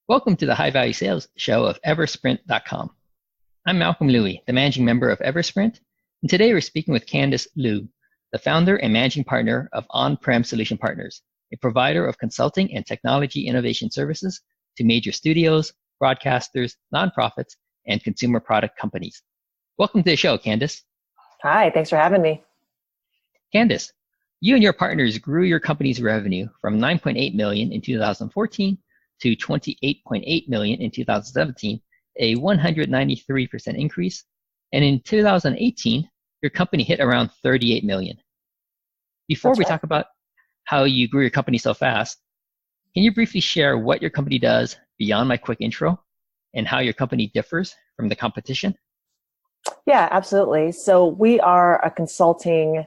Welcome to the High Value Sales Show of Eversprint.com. I'm Malcolm Louie, the managing member of Eversprint, and today we're speaking with Candice Lu, the founder and managing partner of OnPrem Solution Partners, a provider of consulting and technology innovation services to major studios, broadcasters, nonprofits, and consumer product companies. Welcome to the show, Candice. Hi, thanks for having me. Candice, you and your partners grew your company's revenue from $9.8 million in 2014 to $28.8 million in 2017, a 193% increase. And in 2018, your company hit around $38 million. Before we talk about how you grew your company so fast, can you briefly share what your company does beyond my quick intro and how your company differs from the competition? Yeah, absolutely. So we are a consulting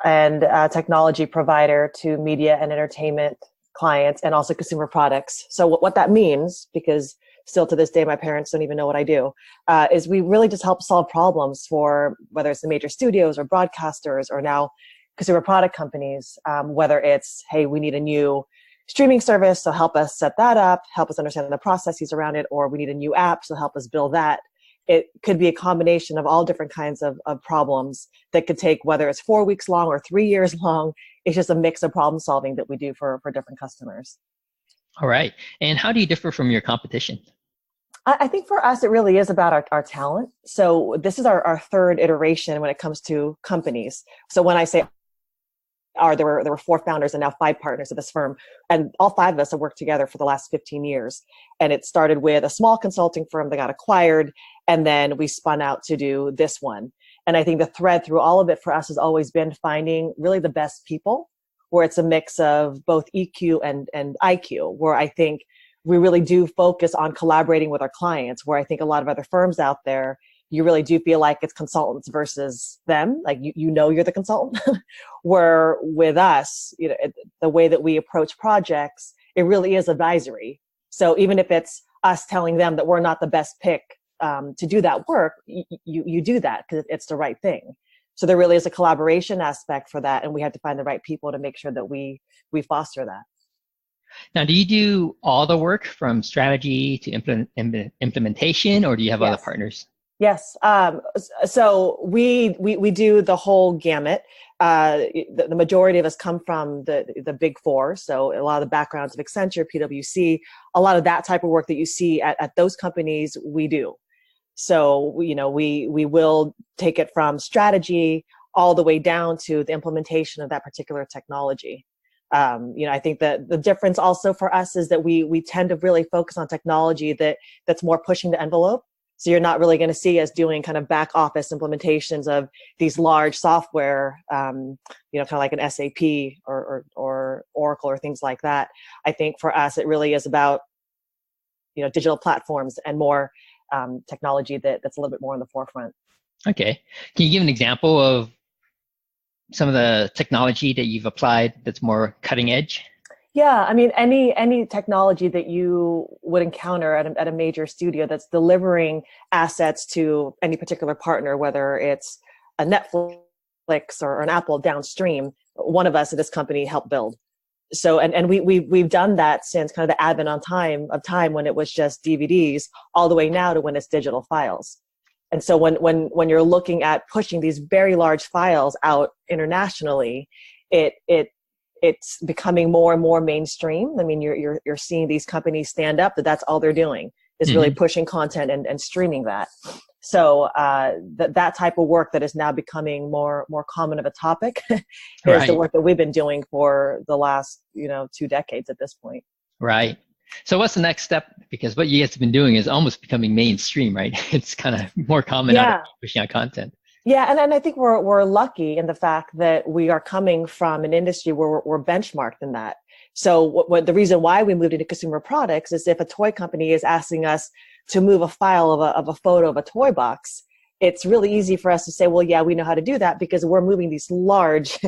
and technology provider to media and entertainment clients and also consumer products. So what that means, because still to this day, my parents don't even know what I do, is we really just help solve problems for whether it's the major studios or broadcasters or now consumer product companies, whether it's, hey, we need a new streaming service, so help us set that up, help us understand the processes around it, or we need a new app, so help us build that. It could be a combination of all different kinds of problems that could take, whether it's 4 weeks long or 3 years long. It's just a mix of problem solving that we do for different customers. All right. And how do you differ from your competition? I think for us, it really is about our talent. So this is our third iteration when it comes to companies. So when I say there were 4 founders and now 5 partners of this firm, and all 5 of us have worked together for the last 15 years. And it started with a small consulting firm that got acquired, and then we spun out to do this one. And I think the thread through all of it for us has always been finding really the best people, where it's a mix of both EQ and IQ, where I think we really do focus on collaborating with our clients, where I think a lot of other firms out there, you really do feel like it's consultants versus them. Like, you know, you're the consultant. Where with us, you know, the way that we approach projects, it really is advisory. So even if it's us telling them that we're not the best pick to do that work, you do that because it's the right thing. So there really is a collaboration aspect for that, and we have to find the right people to make sure that we foster that. Now, do you do all the work from strategy to implementation, or do you have other partners? Yes. So we do the whole gamut. The majority of us come from the big 4. So a lot of the backgrounds of Accenture, PwC, a lot of that type of work that you see at those companies, we do. So, you know, we will take it from strategy all the way down to the implementation of that particular technology. You know, I think that the difference also for us is that we tend to really focus on technology that's more pushing the envelope. So you're not really going to see us doing kind of back office implementations of these large software, you know, kind of like an SAP or Oracle or things like that. I think for us, it really is about, you know, digital platforms and more technology that's a little bit more in the forefront. Okay. Can you give an example of some of the technology that you've applied that's more cutting edge? Yeah, I mean, any technology that you would encounter at a major studio that's delivering assets to any particular partner, whether it's a Netflix or an Apple downstream, one of us at this company helped build. So, and we've done that since kind of the advent of time when it was just DVDs, all the way now to when it's digital files. And so when you're looking at pushing these very large files out internationally, it's becoming more and more mainstream. I mean, you're seeing these companies stand up that's all they're doing is really pushing content and streaming that. So that type of work that is now becoming more common of a topic is the work that we've been doing for the last 2 decades at this point. Right. So what's the next step? Because what you guys have been doing is almost becoming mainstream, right? It's kind of more common out of pushing out content. Yeah, and I think we're lucky in the fact that we are coming from an industry where we're benchmarked in that. So the reason why we moved into consumer products is if a toy company is asking us to move a file of a photo of a toy box, it's really easy for us to say, well, yeah, we know how to do that because we're moving these large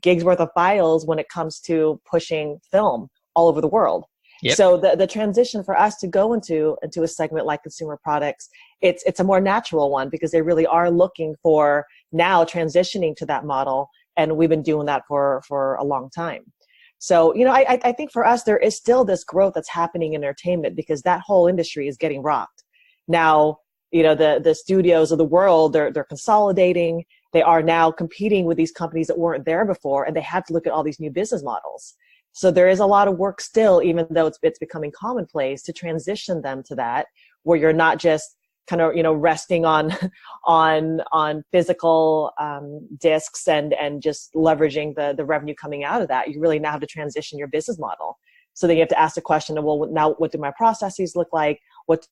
gigs worth of files when it comes to pushing film all over the world. Yep. So the transition for us to go into a segment like consumer products, it's a more natural one because they really are looking for now transitioning to that model. And we've been doing that for a long time. So, I think for us, there is still this growth that's happening in entertainment because that whole industry is getting rocked. Now, the studios of the world, they're consolidating. They are now competing with these companies that weren't there before, and they have to look at all these new business models. So there is a lot of work still, even though it's becoming commonplace, to transition them to that, where you're not just kind of, resting on physical discs and just leveraging the revenue coming out of that. You really now have to transition your business model. So then you have to ask the question of, well, now what do my processes look like? What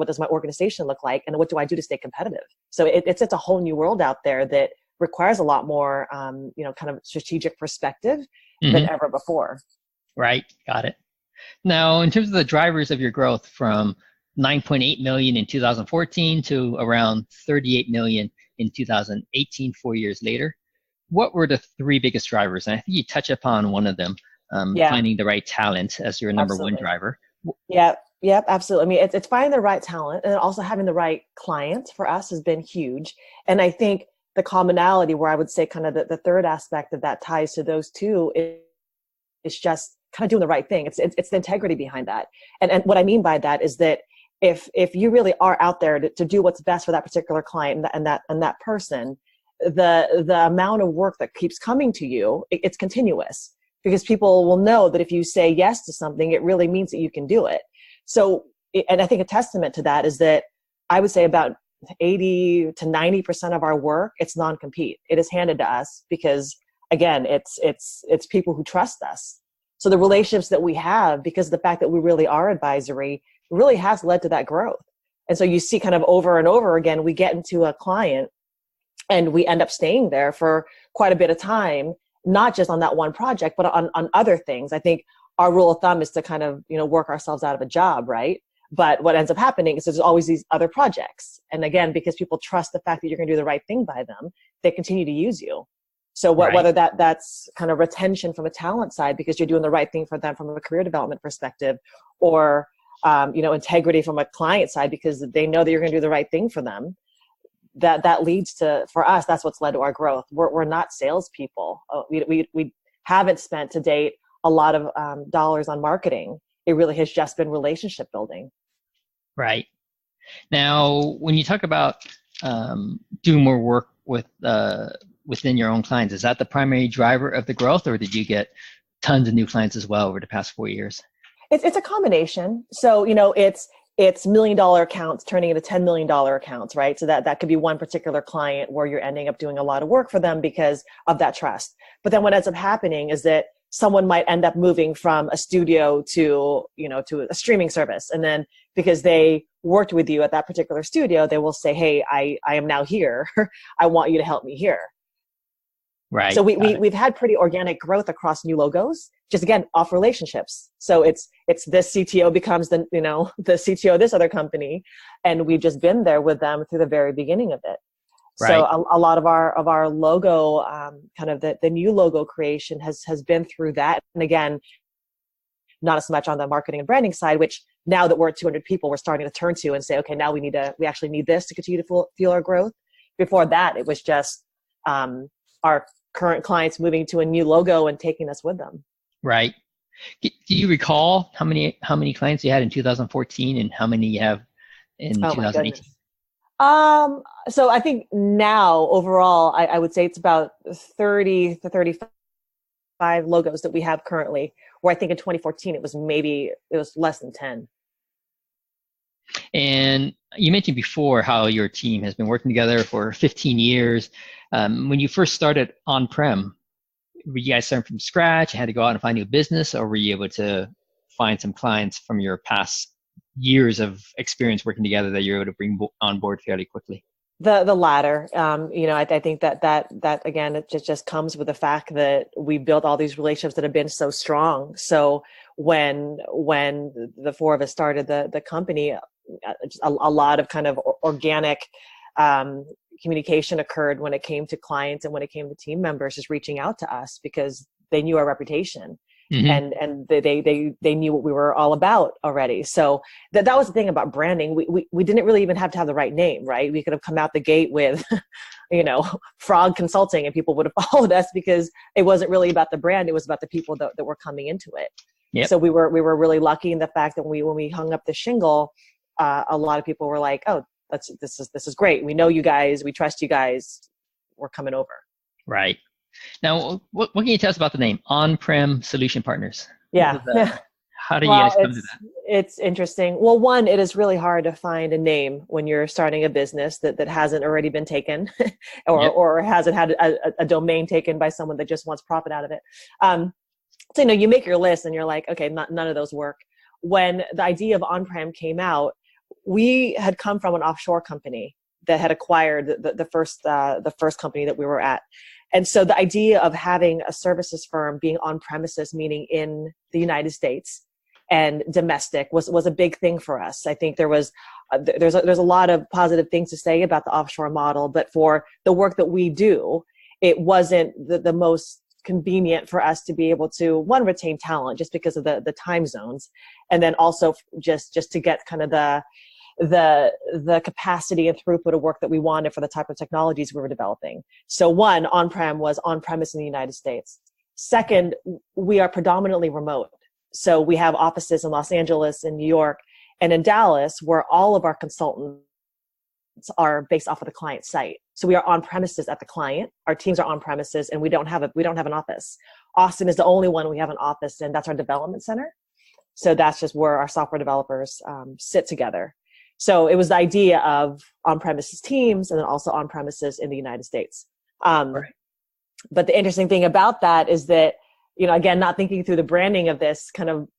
does my organization look like? And what do I do to stay competitive? So it's a whole new world out there that requires a lot more, kind of strategic perspective than ever before. Right. Got it. Now, in terms of the drivers of your growth from 9.8 million in 2014 to around 38 million in 2018, 4 years later, what were the three biggest drivers? And I think you touch upon one of them, finding the right talent as your number one driver. Yeah, absolutely. I mean, it's finding the right talent, and also having the right client for us has been huge. And I think the commonality, where I would say kind of the third aspect of that ties to those two, is just kind of doing the right thing. It's the integrity behind that. And what I mean by that is that if you really are out there to do what's best for that particular client and that person, the amount of work that keeps coming to you, it's continuous, because people will know that if you say yes to something, it really means that you can do it. So, and I think a testament to that is that I would say about 80 to 90% of our work, it's non-compete. It is handed to us because, again, it's people who trust us. So the relationships that we have, because of the fact that we really are advisory, really has led to that growth. And so you see kind of over and over again, we get into a client and we end up staying there for quite a bit of time, not just on that one project, but on other things. I think our rule of thumb is to kind of, work ourselves out of a job, right? But what ends up happening is there's always these other projects. And again, because people trust the fact that you're going to do the right thing by them, they continue to use you. So whether that's kind of retention from a talent side, because you're doing the right thing for them from a career development perspective, or integrity from a client side, because they know that you're going to do the right thing for them, that leads to, for us, that's what's led to our growth. We're not salespeople. We haven't spent to date a lot of dollars on marketing. It really has just been relationship building. Right. Now, when you talk about doing more work within your own clients, is that the primary driver of the growth, or did you get tons of new clients as well over the past 4 years? It's a combination. So, it's $1 million accounts turning into $10 million accounts, right? So that could be one particular client where you're ending up doing a lot of work for them because of that trust. But then what ends up happening is that someone might end up moving from a studio to a streaming service. And then because they worked with you at that particular studio, they will say, hey, I am now here. I want you to help me here. Right. So we've had pretty organic growth across new logos, just again, off relationships. So it's this CTO becomes the CTO of this other company. And we've just been there with them through the very beginning of it. Right. So a lot of our logo, kind of the new logo creation has been through that. And again, not as much on the marketing and branding side, which now that we're at 200 people, we're starting to turn to and say, okay, now we actually need this to continue to fuel our growth. Before that, it was just our current clients moving to a new logo and taking us with them. Right. Do you recall how many clients you had in 2014 and how many you have in 2018? So I think now overall, I would say it's about 30 to 35 logos that we have currently, where I think in 2014 it was less than 10. And you mentioned before how your team has been working together for 15 years. When you first started OnPrem, were you guys starting from scratch? You had to go out and find new business, or were you able to find some clients from your past years of experience working together that you're able to bring on board fairly quickly? The latter. I think that again, it just comes with the fact that we built all these relationships that have been so strong. So when the four of us started the company, a lot of kind of organic communication occurred when it came to clients and when it came to team members just reaching out to us because they knew our reputation. Mm-hmm. and they knew what we were all about already. So that was the thing about branding. We didn't really even have to have the right name, right? We could have come out the gate with, Frog Consulting, and people would have followed us because it wasn't really about the brand. It was about the people that were coming into it. Yep. So we were really lucky in the fact that when we hung up the shingle, a lot of people were like, "Oh, this is great. We know you guys. We trust you guys. We're coming over." Right. Now, what can you tell us about the name OnPrem Solution Partners? Yeah. How do you guys come to that? It's interesting. Well, one, it is really hard to find a name when you're starting a business that hasn't already been taken or hasn't had a domain taken by someone that just wants profit out of it. So, you make your list and you're like, okay, none of those work. When the idea of OnPrem came out, we had come from an offshore company that had acquired the first company that we were at. And so the idea of having a services firm being on premises, meaning in the United States and domestic, was a big thing for us. I think there's a lot of positive things to say about the offshore model, but for the work that we do, it wasn't the most convenient for us to be able to, one, retain talent just because of the time zones, and then also just to get kind of the capacity and throughput of work that we wanted for the type of technologies we were developing. So one, OnPrem was on premise in the United States. Second, we are predominantly remote. So we have offices in Los Angeles, in New York, and in Dallas, where all of our consultants are based off of the client site. So we are on premises at the client. Our teams are on premises, and we don't have an office. Austin is the only one we have an office in. That's our development center. So that's just where our software developers sit together. So it was the idea of on-premises teams and then also on-premises in the United States. Right. But the interesting thing about that is that, again, not thinking through the branding of this kind of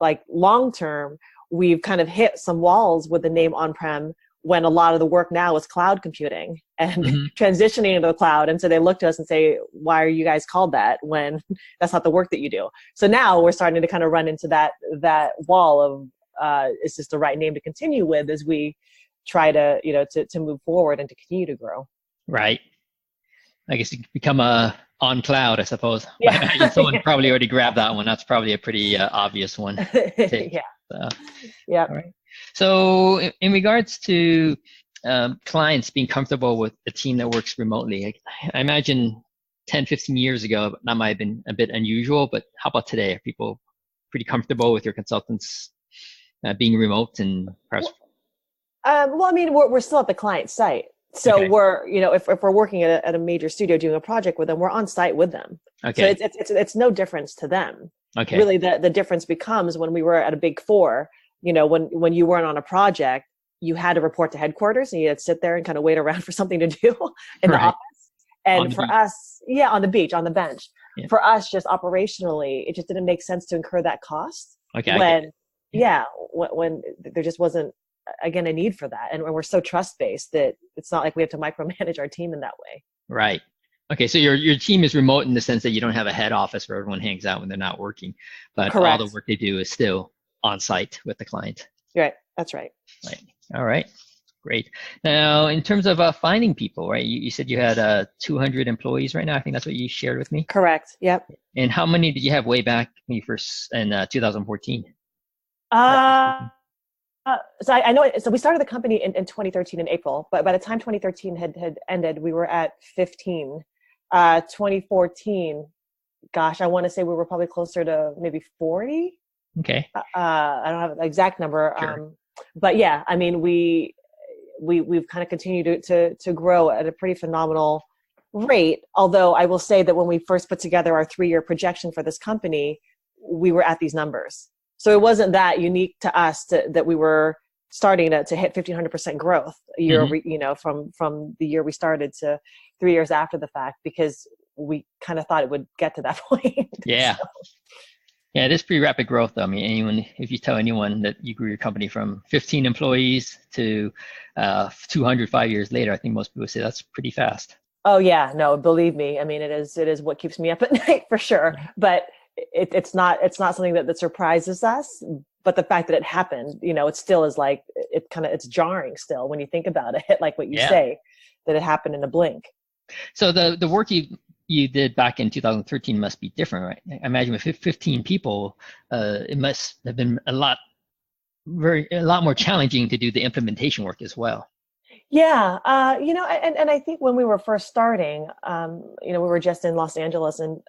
like long-term, we've kind of hit some walls with the name OnPrem when a lot of the work now is cloud computing and transitioning into the cloud. And so they look to us and say, why are you guys called that when that's not the work that you do? So now we're starting to kind of run into that wall of, is this the right name to continue with as we try to, to move forward and to continue to grow? Right. I guess you become on cloud, I suppose. Yeah. Someone probably already grabbed that one. That's probably a pretty obvious one. Yeah. Yeah. All right. So in regards to clients being comfortable with a team that works remotely, I imagine 10, 15 years ago, that might have been a bit unusual, but how about today? Are people pretty comfortable with your consultants being remote and perhaps? Well, I mean, we're still at the client site. So okay. We're, if we're working at a major studio doing a project with them, we're on site with them. Okay. So it's no difference to them. Okay. Really, the difference becomes when we were at a big four, when you weren't on a project, you had to report to headquarters and you had to sit there and kind of wait around for something to do in the office. And for us, on the beach, on the bench, for us, just operationally, it just didn't make sense to incur that cost. Okay. When there just wasn't, again, a need for that. And we're so trust-based that it's not like we have to micromanage our team in that way. Right. Okay. So your team is remote in the sense that you don't have a head office where everyone hangs out when they're not working, but Correct. All the work they do is still on site with the client. Right. That's right. Right. All right. Great. Now, in terms of finding people, right? You said you had 200 employees right now. I think that's what you shared with me. Correct. Yep. And how many did you have way back when you first in 2014? So I know. So we started the company in 2013 in April, but by the time 2013 had ended, we were at 15. 2014, gosh, I want to say we were probably closer to maybe 40. Okay. I don't have an exact number. Sure. But yeah, I mean, we've kind of continued to grow at a pretty phenomenal rate. Although I will say that when we first put together our 3-year projection for this company, we were at these numbers. So it wasn't that unique to us that we were starting to hit 1,500% growth year over, from the year we started to 3 years after the fact, because we kind of thought it would get to that point. Yeah. So. Yeah, it is pretty rapid growth though. I mean, if you tell anyone that you grew your company from 15 employees to 200 5 years later, I think most people say that's pretty fast. Oh yeah, no, believe me. I mean, it is what keeps me up at night for sure. But it's not something that surprises us. But the fact that it happened, it still is like, it's jarring still when you think about it, like what you say, that it happened in a blink. So the work you you did back in 2013 must be different, right? I imagine with 15 people, it must have been a lot more challenging to do the implementation work as well. Yeah, and I think when we were first starting, we were just in Los Angeles and,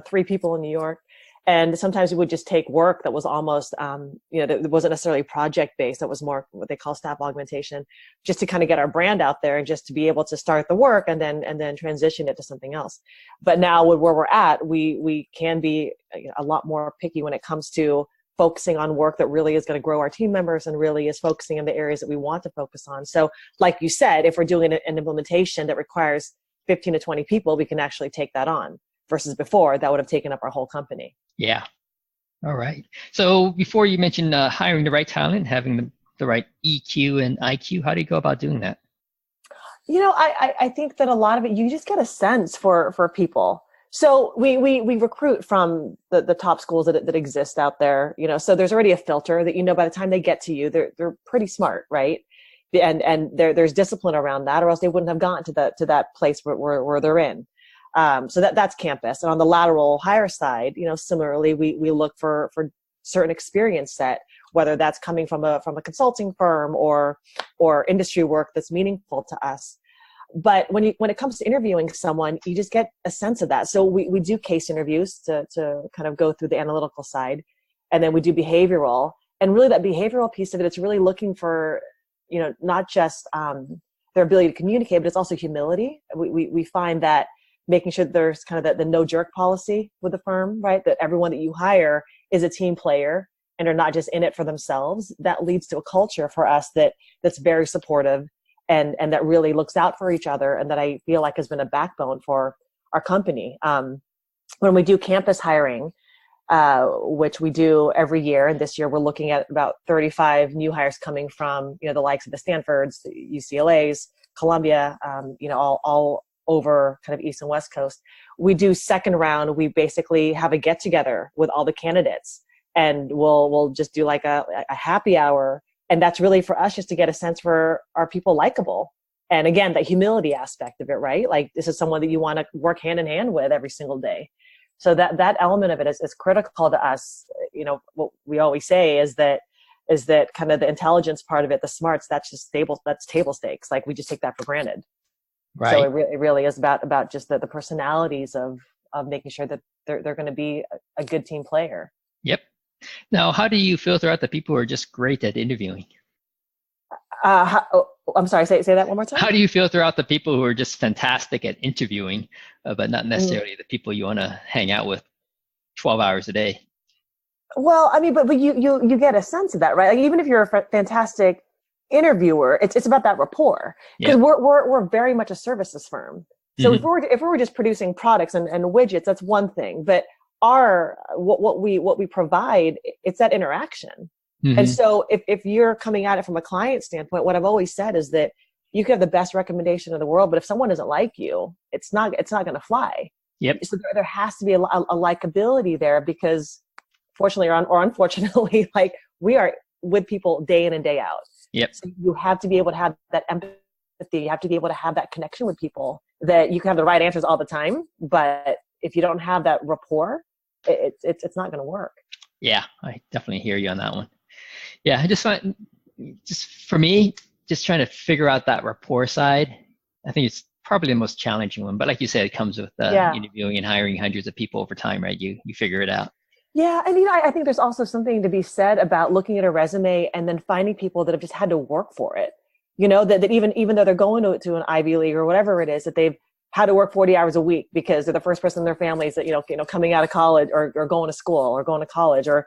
3 people in New York. And sometimes we would just take work that was almost, that wasn't necessarily project based. That was more what they call staff augmentation, just to kind of get our brand out there and just to be able to start the work and then transition it to something else. But now with where we're at, we can be a lot more picky when it comes to focusing on work that really is going to grow our team members and really is focusing in the areas that we want to focus on. So like you said, if we're doing an implementation that requires 15 to 20 people, we can actually take that on, versus before that would have taken up our whole company. Yeah. All right. So before you mentioned hiring the right talent, having the right EQ and IQ, how do you go about doing that? I think that a lot of it, you just get a sense for people. So we recruit from the top schools that exist out there, so there's already a filter that, by the time they get to you, they're pretty smart, right? And there's discipline around that, or else they wouldn't have gotten to that place where they're in. So that's campus. And on the lateral hire side, similarly, we look for certain experience set, whether that's coming from a consulting firm or industry work that's meaningful to us. But when it comes to interviewing someone, you just get a sense of that. So we do case interviews to kind of go through the analytical side, and then we do behavioral. And really that behavioral piece of it, it's really looking for, not just their ability to communicate, but it's also humility. We find that making sure that there's kind of the no jerk policy with the firm, right? That everyone that you hire is a team player and are not just in it for themselves. That leads to a culture for us that's very supportive and that really looks out for each other, and that I feel like has been a backbone for our company. When we do campus hiring, which we do every year, and this year we're looking at about 35 new hires coming from, the likes of the Stanfords, UCLAs, Columbia, all over kind of East and West Coast. We do second round. We basically have a get together with all the candidates, and we'll just do like a happy hour. And that's really for us just to get a sense for, are people likable? And again, that humility aspect of it, right? Like, this is someone that you want to work hand in hand with every single day. So that element of it is critical to us. What we always say is that kind of the intelligence part of it, the smarts, that's table stakes. Like, we just take that for granted. Right. So it really is about just the personalities of making sure that they're going to be a good team player. Yep. Now, how do you filter out the people who are just great at interviewing? I'm sorry, say that one more time. How do you filter out the people who are just fantastic at interviewing, but not necessarily the people you want to hang out with 12 hours a day? Well, I mean, but you get a sense of that, right? Like, even if you're a fantastic interviewer, it's about that rapport, because we're very much a services firm. So if we were just producing products and widgets, that's one thing. But what we provide, it's that interaction. And so if you're coming at it from a client standpoint, what I've always said is that you can have the best recommendation in the world, but if someone doesn't like you, it's not going to fly. Yep. So there has to be a likability there, because fortunately or unfortunately, like, we are with people day in and day out. Yep. So you have to be able to have that empathy. You have to be able to have that connection with people, that you can have the right answers all the time, but if you don't have that rapport, it's not going to work. Yeah, I definitely hear you on that one. Yeah, I just find, just for me, just trying to figure out that rapport side, I think it's probably the most challenging one. But like you said, it comes with interviewing and hiring hundreds of people over time, right? You figure it out. Yeah, and I think there's also something to be said about looking at a resume and then finding people that have just had to work for it. That even though they're going to an Ivy League or whatever it is, that they've had to work 40 hours a week because they're the first person in their families that coming out of college or going to school or going to college, or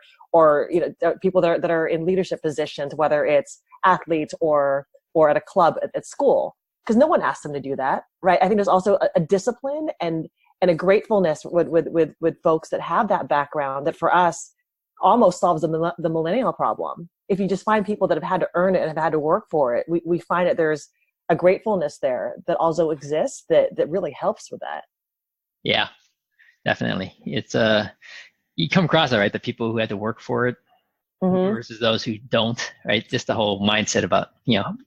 people that are in leadership positions, whether it's athletes or at a club at school, because no one asked them to do that, right? I think there's also a discipline and a gratefulness with folks that have that background that for us almost solves the millennial problem. If you just find people that have had to earn it and have had to work for it, we find that there's a gratefulness there that also exists that really helps with that. Yeah, definitely. It's you come across it, right? The people who had to work for it versus those who don't, right? Just the whole mindset about,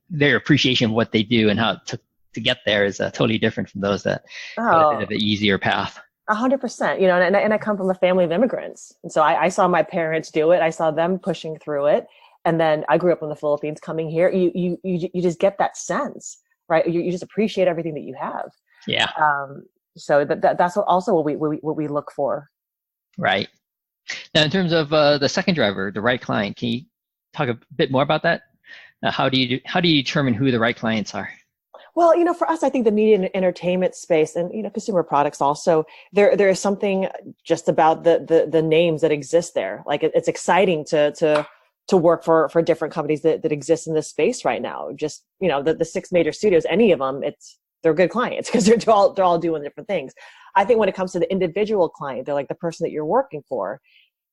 their appreciation of what they do and how it to get there is totally different from those that go a bit of an easier path. 100%. You know, and I come from a family of immigrants, and so I saw my parents do it. I saw them pushing through it, and then I grew up in the Philippines. Coming here, you just get that sense, right? You just appreciate everything that you have. Yeah. So that's what we look for. Right. Now, in terms of the second driver, the right client, can you talk a bit more about that? How do you determine who the right clients are? Well, you know, for us, I think the media and entertainment space, and you know, consumer products also, there is something just about the names that exist there. Like it's exciting to work for different companies that exist in this space right now. Just, you know, the six major studios, any of them, they're good clients because they're all doing different things. I think when it comes to the individual client, they're like the person that you're working for.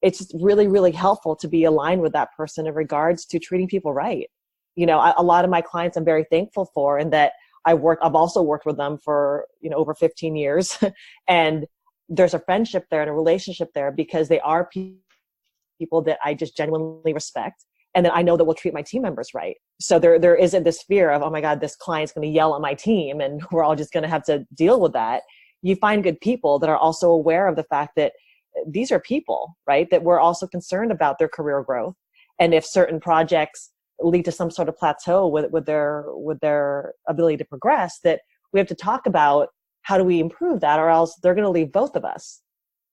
It's just really, really helpful to be aligned with that person in regards to treating people right. You know, a lot of my clients I'm very thankful for, and that I've also worked with them for, you know, over 15 years. And there's a friendship there and a relationship there because they are people that I just genuinely respect. And then I know that we'll treat my team members right. So there isn't this fear of, oh my God, this client's going to yell at my team and we're all just going to have to deal with that. You find good people that are also aware of the fact that these are people, right? That we're also concerned about their career growth. And if certain projects lead to some sort of plateau with their ability to progress, that we have to talk about how do we improve that, or else they're going to leave both of us.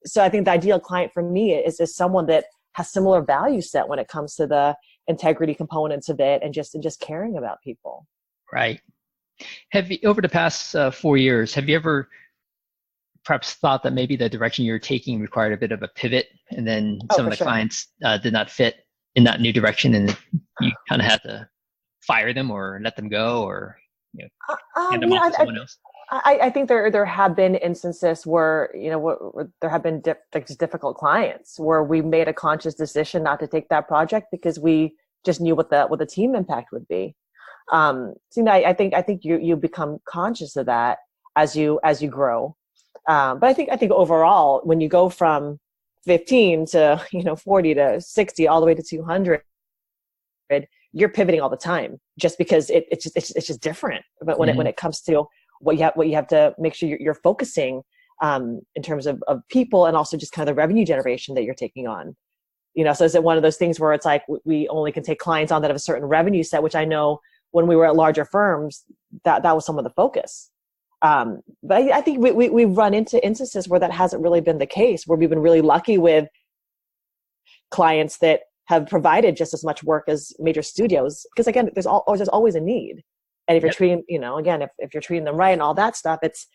So I think the ideal client for me is someone that has similar value set when it comes to the integrity components of it and just caring about people. Right. Have you, over the past 4 years, have you ever perhaps thought that maybe the direction you're taking required a bit of a pivot, and then some of the clients did not fit in that new direction, and you kind of had to fire them or let them go, or hand them off to someone else? I think there have been instances where, you know, where there have been just difficult clients where we made a conscious decision not to take that project because we just knew what the team impact would be. So, you know, I think you become conscious of that as you grow. But I think overall, when you go from 15 to, you know, 40 to 60, all the way to 200, you're pivoting all the time just because it's just different. But when it comes to what you have to make sure you're focusing in terms of people, and also just kind of the revenue generation that you're taking on. You know, so is it one of those things where it's like we only can take clients on that have a certain revenue set, which I know when we were at larger firms, that was some of the focus. But I think we've run into instances where that hasn't really been the case, where we've been really lucky with clients that have provided just as much work as major studios. Because again, there's always a need. And if you're treating, you know, again, if you're treating them right and all that stuff, it's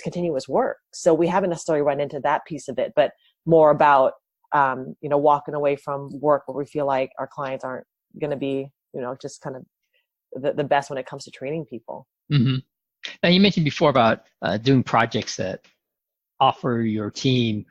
continuous work. So we haven't necessarily run into that piece of it, but more about, you know, walking away from work where we feel like our clients aren't going to be, you know, just kind of the best when it comes to training people. Mm-hmm. Now, you mentioned before about doing projects that offer your team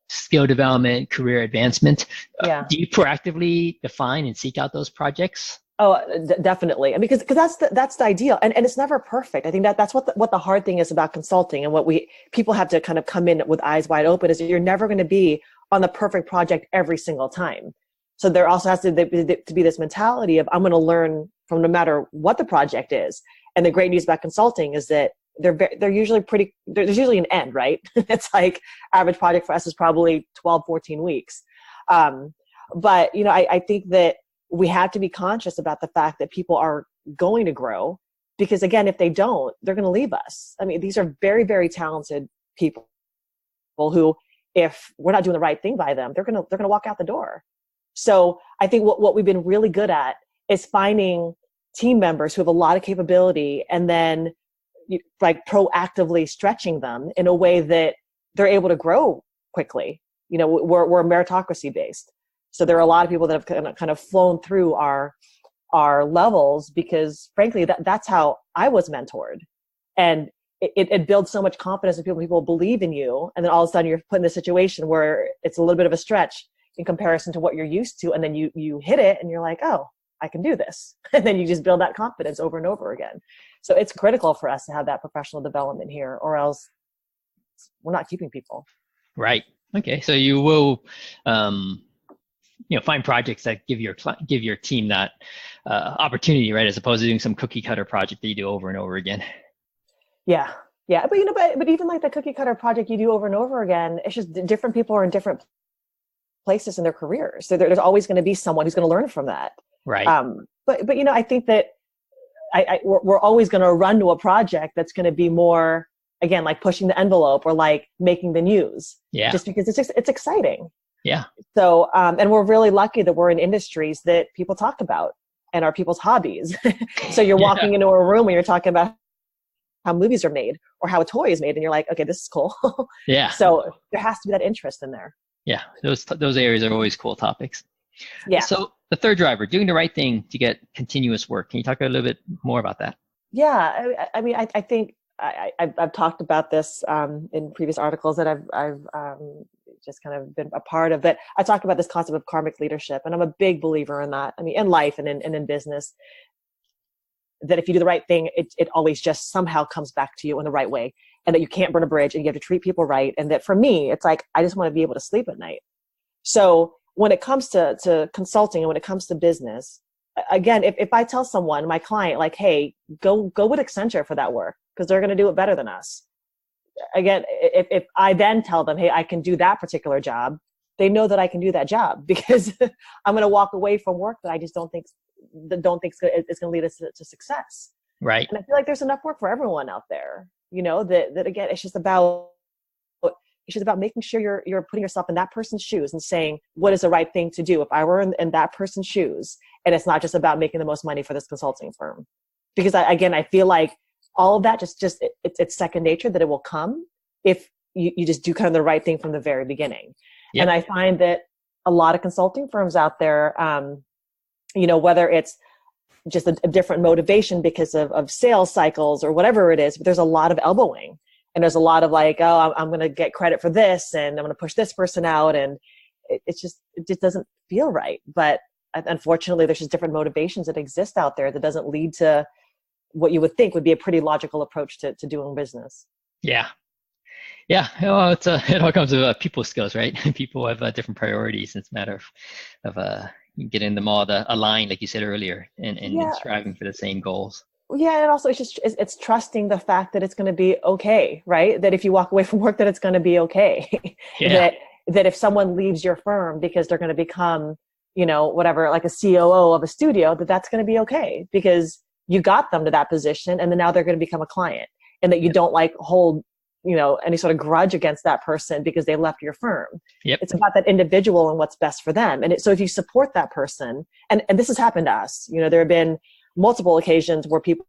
skill development, career advancement. Yeah. Do you proactively define and seek out those projects? Oh, definitely. I mean, because that's the ideal, and it's never perfect. I think that's what the hard thing is about consulting, and what people have to kind of come in with eyes wide open is that you're never going to be on the perfect project every single time. So there also has to be this mentality of I'm going to learn from no matter what the project is. And the great news about consulting is that they're usually there's usually an end, right? It's like average project for us is probably 12, 14 weeks. But, you know, I think that we have to be conscious about the fact that people are going to grow, because again, if they don't, they're going to leave us. I mean, these are very, very talented people who, if we're not doing the right thing by them, they're going to walk out the door. So I think what we've been really good at is finding team members who have a lot of capability, and then like proactively stretching them in a way that they're able to grow quickly. You know, we're meritocracy based. So there are a lot of people that have kind of flown through our levels because frankly, that's how I was mentored. And it builds so much confidence in people believe in you. And then all of a sudden you're put in a situation where it's a little bit of a stretch in comparison to what you're used to. And then you hit it and you're like, oh, I can do this. And then you just build that confidence over and over again. So it's critical for us to have that professional development here, or else we're not keeping people. Right. Okay. So you will find projects that give your team that opportunity, right? As opposed to doing some cookie cutter project that you do over and over again. Yeah. Yeah. But even like the cookie cutter project you do over and over again, it's just different people are in different places in their careers. So there's always going to be someone who's going to learn from that. Right. But I think that we're always going to run to a project that's going to be more, again, like pushing the envelope or like making the news. Yeah. Just because it's exciting. Yeah. So, and we're really lucky that we're in industries that people talk about and are people's hobbies. So you're walking into a room and you're talking about how movies are made or how a toy is made, and you're like, okay, this is cool. Yeah. So there has to be that interest in there. Yeah. Those areas are always cool topics. Yeah. So the third driver, doing the right thing to get continuous work. Can you talk a little bit more about that? Yeah. I mean, I think I've talked about this in previous articles that I've just kind of been a part of. But I talk about this concept of karmic leadership, and I'm a big believer in that. I mean, in life and in business, that if you do the right thing, it always just somehow comes back to you in the right way, and that you can't burn a bridge, and you have to treat people right. And that for me, it's like I just want to be able to sleep at night. So when it comes to consulting and when it comes to business, again, if I tell someone, my client, like, hey, go with Accenture for that work because they're going to do it better than us. Again, if I then tell them, hey, I can do that particular job, they know that I can do that job because I'm going to walk away from work that I just don't think it's going to lead us to success. Right. And I feel like there's enough work for everyone out there, that again, it's just about making sure you're putting yourself in that person's shoes and saying, what is the right thing to do if I were in that person's shoes? And it's not just about making the most money for this consulting firm. Because I feel like all of that it's second nature, that it will come if you just do kind of the right thing from the very beginning. Yep. And I find that a lot of consulting firms out there, whether it's just a different motivation because of sales cycles or whatever it is, but there's a lot of elbowing. And there's a lot of like, oh, I'm going to get credit for this and I'm going to push this person out. And it just doesn't feel right. But unfortunately, there's just different motivations that exist out there that doesn't lead to what you would think would be a pretty logical approach to doing business. Yeah. Yeah. Well, it all comes with people skills, right? People have different priorities. It's a matter of getting them all aligned, like you said earlier, and striving for the same goals. Yeah, and also it's trusting the fact that it's going to be okay, right? That if you walk away from work, that it's going to be okay. Yeah. that if someone leaves your firm because they're going to become, whatever, like a COO of a studio, that's going to be okay because you got them to that position, and then now they're going to become a client, and that you don't like hold, any sort of grudge against that person because they left your firm. Yep. It's about that individual and what's best for them. And so if you support that person, and this has happened to us, there have been multiple occasions where people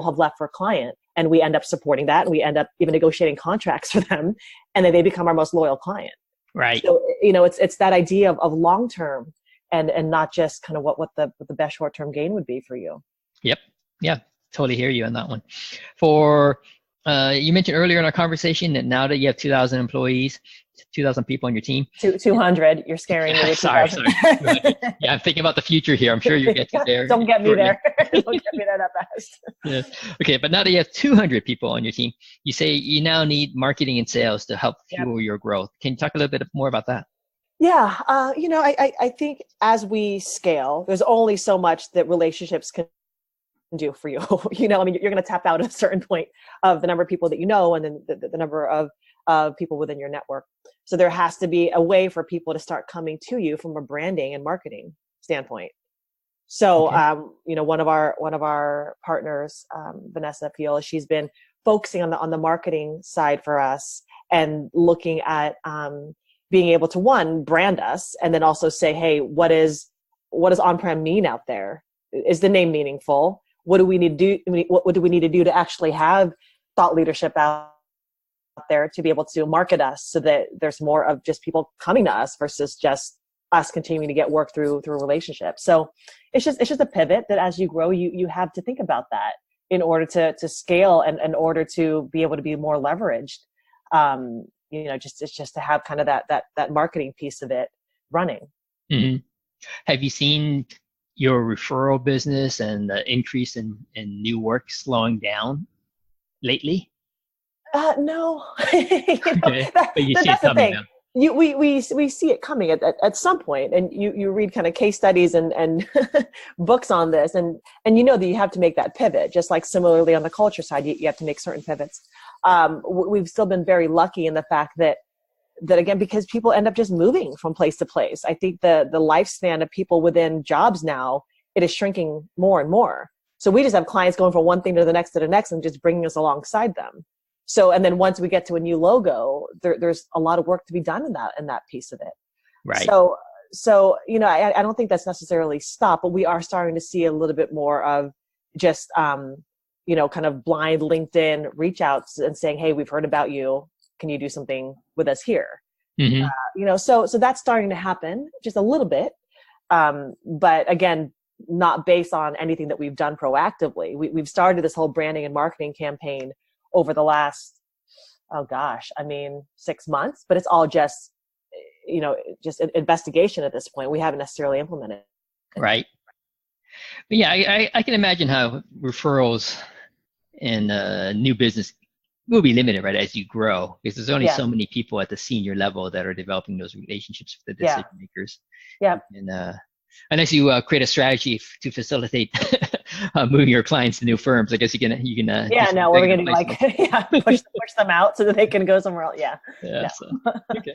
have left for a client and we end up supporting that, and we end up even negotiating contracts for them, and then they become our most loyal client. Right. So, it's that idea of long-term and not just kind of what the best short-term gain would be for you. Yep. Yeah. Totally hear you on that one. For, you mentioned earlier in our conversation that now that you have 2,000 employees, 2,000 people on your team. 200. You're scaring me. Sorry. Yeah, I'm thinking about the future here. I'm sure you'll get to there. Don't get me there. Don't get me there that fast. Yeah. Okay, but now that you have 200 people on your team, you say you now need marketing and sales to help fuel your growth. Can you talk a little bit more about that? Yeah. I think as we scale, there's only so much that relationships can do for you. You're going to tap out at a certain point of the number of people that you know, and then the number of people within your network. So there has to be a way for people to start coming to you from a branding and marketing standpoint. So, okay. One of our partners, Vanessa Piola, she's been focusing on the marketing side for us and looking at being able to, one, brand us, and then also say, hey, what does OnPrem mean out there? Is the name meaningful? What do we need to do? What do we need to do to actually have thought leadership out there to be able to market us so that there's more of just people coming to us versus just us continuing to get work through a relationship. So it's just a pivot that as you grow, you have to think about that in order to scale and in order to be able to be more leveraged. Just to have kind of that marketing piece of it running. Mm-hmm. Have you seen your referral business and the increase in new work slowing down lately? No. Okay. But you see it coming now. we see it coming at some point, and you read kind of case studies and books on this, and you know that you have to make that pivot, just like similarly on the culture side, you have to make certain pivots. We've still been very lucky in the fact that again, because people end up just moving from place to place. I think the lifespan of people within jobs now, it is shrinking more and more. So we just have clients going from one thing to the next and just bringing us alongside them. So, and then once we get to a new logo, there's a lot of work to be done in that piece of it. Right. So, you know, I don't think that's necessarily stopped, but we are starting to see a little bit more of just, you know, kind of blind LinkedIn reach outs and saying, hey, we've heard about you. Can you do something with us here? Mm-hmm. You know, so that's starting to happen just a little bit. But again, not based on anything that we've done proactively. We've started this whole branding and marketing campaign over the last, 6 months, but it's all just, you know, just an investigation at this point. We haven't necessarily implemented it. Right. But yeah, I can imagine how referrals and new business will be limited, right, as you grow, because there's only so many people at the senior level that are developing those relationships with the decision makers. Yeah. And unless you create a strategy to facilitate moving your clients to new firms, I guess you can. We're going to do like push them out so that they can go somewhere else. Yeah. So, okay.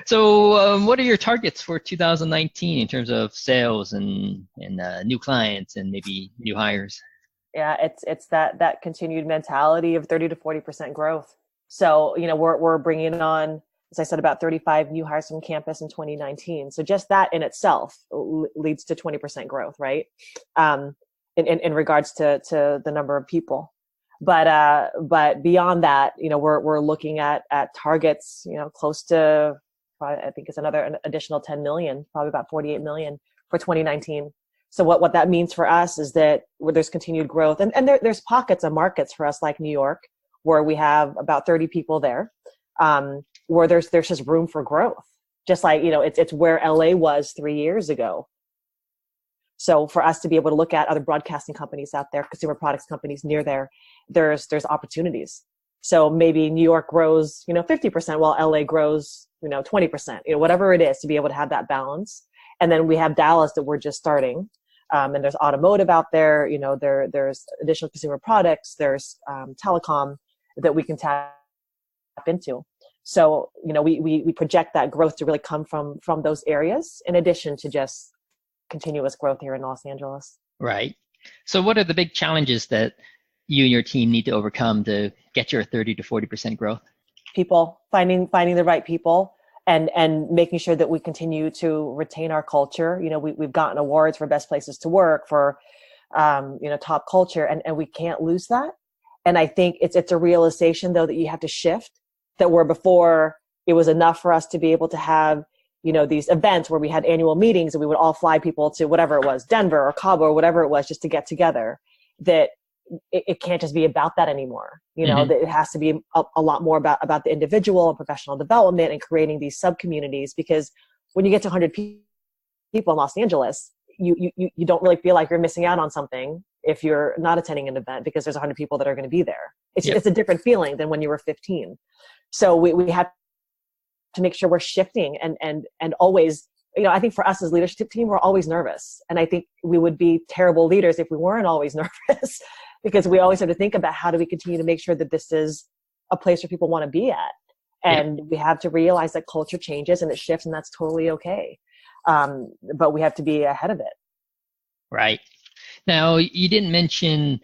So what are your targets for 2019 in terms of sales and new clients and maybe new hires? Yeah, it's that continued mentality of 30 to 40% growth. So, you know, we're bringing on, as I said, about 35 new hires from campus in 2019. So just that in itself leads to 20% growth, right? In regards to the number of people. But beyond that, you know, we're looking at targets, you know, close to, probably, I think it's an additional 10 million, probably about 48 million for 2019. So what that means for us is that where there's continued growth, and there's pockets of markets for us like New York, where we have about 30 people there, where there's just room for growth. Just like, you know, it's where LA was 3 years ago. So for us to be able to look at other broadcasting companies out there, consumer products companies near there, there's opportunities. So maybe New York grows, you know, 50% while LA grows, you know, 20%, you know, whatever it is, to be able to have that balance. And then we have Dallas that we're just starting. And there's automotive out there, you know, there's additional consumer products, there's telecom that we can tap into. So, you know, we project that growth to really come from those areas, in addition to just continuous growth here in Los Angeles. Right. So what are the big challenges that you and your team need to overcome to get your 30 to 40% growth? People, finding the right people. And making sure that we continue to retain our culture. You know, we've gotten awards for best places to work, for, you know, top culture, and we can't lose that. And I think it's a realization, though, that you have to shift, that where before it was enough for us to be able to have, you know, these events where we had annual meetings and we would all fly people to whatever it was, Denver or Cabo or whatever it was, just to get together, that it can't just be about that anymore. You know, that it has to be a lot more about the individual and professional development and creating these sub-communities, because when you get to 100 people in Los Angeles, you don't really feel like you're missing out on something if you're not attending an event, because there's 100 people that are going to be there. It's a different feeling than when you were 15. So we have to make sure we're shifting and always, you know, I think for us as leadership team, we're always nervous. And I think we would be terrible leaders if we weren't always nervous, because we always have to think about how do we continue to make sure that this is a place where people want to be at. And we have to realize that culture changes and it shifts, and that's totally okay. But we have to be ahead of it. Right. Now, you didn't mention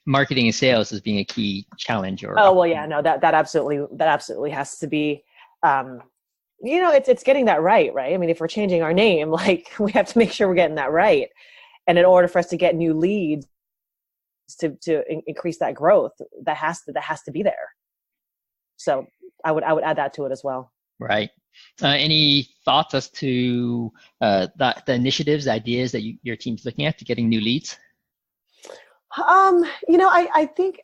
marketing and sales as being a key challenge. Or that absolutely has to be, you know, it's getting that right? I mean, if we're changing our name, like, we have to make sure we're getting that right. And in order for us to get new leads to increase that growth, that has to be there. So I would add that to it as well. Right. Any thoughts as to the initiatives, ideas that your team's looking at to getting new leads? You know, I think,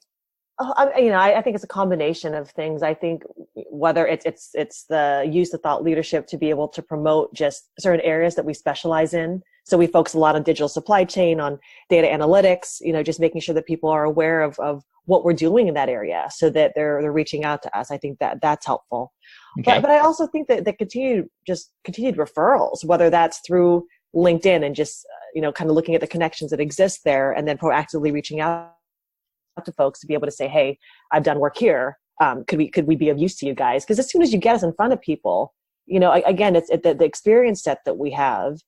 I think it's a combination of things. I think whether it's the use of thought leadership to be able to promote just certain areas that we specialize in. So we focus a lot on digital supply chain, on data analytics, you know, just making sure that people are aware of what we're doing in that area so that they're reaching out to us. I think that's helpful. Okay. But I also think that the continued referrals, whether that's through LinkedIn and just, kind of looking at the connections that exist there and then proactively reaching out to folks to be able to say, hey, I've done work here. Could we be of use to you guys? Because as soon as you get us in front of people, again, it's the experience set that we have,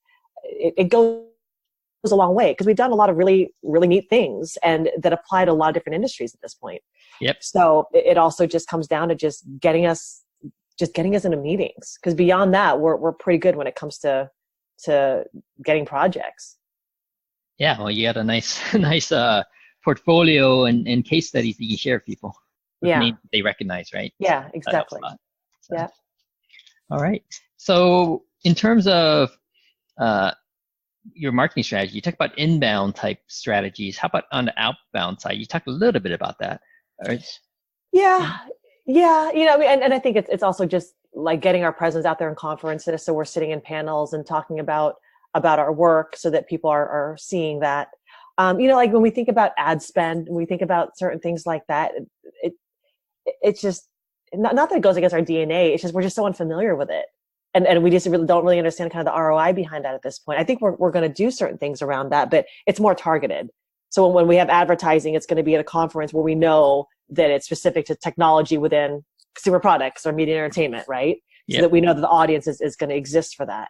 it goes a long way, because we've done a lot of really, really neat things and that apply to a lot of different industries at this point. Yep. So it also just comes down to just getting us into meetings, because beyond that, we're pretty good when it comes to getting projects. Yeah. Well, you got a nice portfolio and case studies that you share with people. Yeah. They recognize, right? Yeah, exactly. So, yeah. All right. So in terms of your marketing strategy, you talk about inbound type strategies. How about on the outbound side? You talked a little bit about that. Yeah. And I think it's also just like getting our presence out there in conferences. So we're sitting in panels and talking about our work so that people are seeing that. Like when we think about ad spend, when we think about certain things like that, it's just not that it goes against our DNA. It's just we're just so unfamiliar with it, and we just don't really understand kind of the ROI behind that at this point. I think we're going to do certain things around that, but it's more targeted. So when we have advertising, it's going to be at a conference where we know that it's specific to technology within consumer products or media and entertainment, right? Yep. So that we know that the audience is going to exist for that.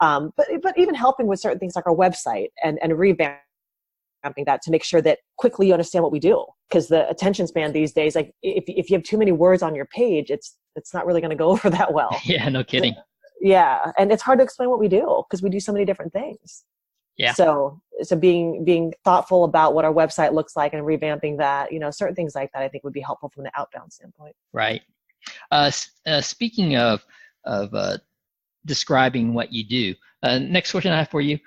But even helping with certain things like our website and revamping that to make sure that quickly you understand what we do, because the attention span these days, like if you have too many words on your page, it's not really going to go over that well. Yeah, no kidding. Yeah, and it's hard to explain what we do because we do so many different things. Yeah. So being thoughtful about what our website looks like and revamping that, certain things like that, I think would be helpful from the outbound standpoint. Right. Speaking of describing what you do, next question I have for you.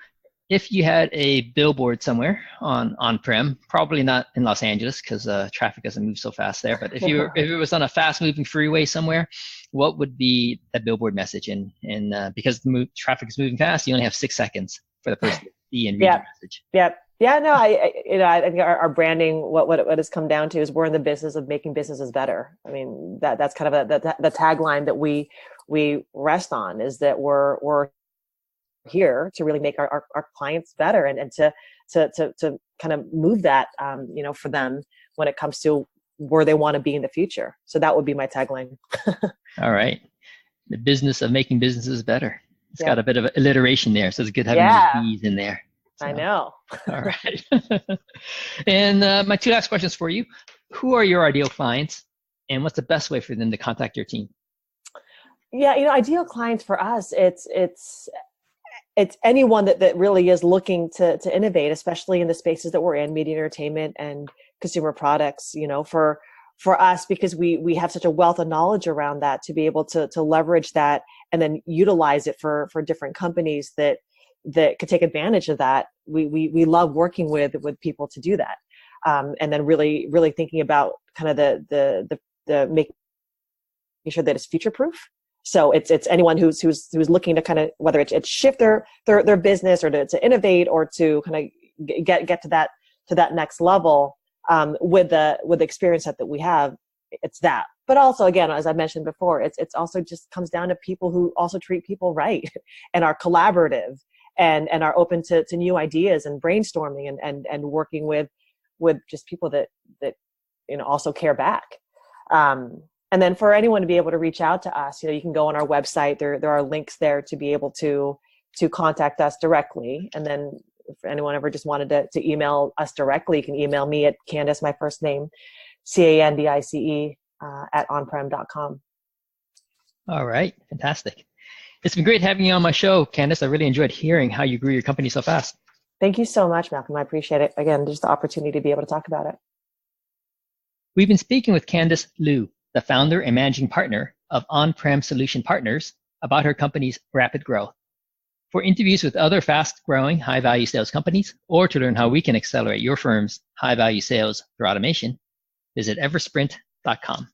If you had a billboard somewhere on-prem, probably not in Los Angeles because traffic doesn't move so fast there, but if it was on a fast-moving freeway somewhere, what would be the billboard message? And because traffic is moving fast, you only have 6 seconds for the person to see and read the message. Yep. Yeah. No. I think our branding, what it has come down to is we're in the business of making businesses better. I mean, that's kind of the tagline that we rest on, is that we're here to really make our clients better and to kind of move that, for them when it comes to where they want to be in the future. So that would be my tagline. All right. The business of making businesses better. It's got a bit of alliteration there. So it's good having these B's in there. So. I know. All right. And my two last questions for you. Who are your ideal clients and what's the best way for them to contact your team? Yeah. Ideal clients for us, it's anyone that really is looking to innovate, especially in the spaces that we're in, media, entertainment, and consumer products, for us, because we have such a wealth of knowledge around that to be able to leverage that and then utilize it for different companies that could take advantage of that. We love working with people to do that. And then really, really thinking about kind of the making sure that it's future proof. So it's anyone who's looking to kind of, whether it's shift their business or to innovate or to kind of get to that next level, with the experience set that we have, it's that. But also, again, as I mentioned before, it's also just comes down to people who also treat people right and are collaborative and are open to new ideas and brainstorming and working with just people that also care back. And then for anyone to be able to reach out to us, you can go on our website. There are links there to be able to contact us directly. And then if anyone ever just wanted to email us directly, you can email me at Candice, my first name, Candice, at onprem.com. All right. Fantastic. It's been great having you on my show, Candice. I really enjoyed hearing how you grew your company so fast. Thank you so much, Malcolm. I appreciate it. Again, just the opportunity to be able to talk about it. We've been speaking with Candice Lu, the founder and managing partner of OnPrem Solution Partners, about her company's rapid growth. For interviews with other fast-growing, high-value sales companies, or to learn how we can accelerate your firm's high-value sales through automation, visit eversprint.com.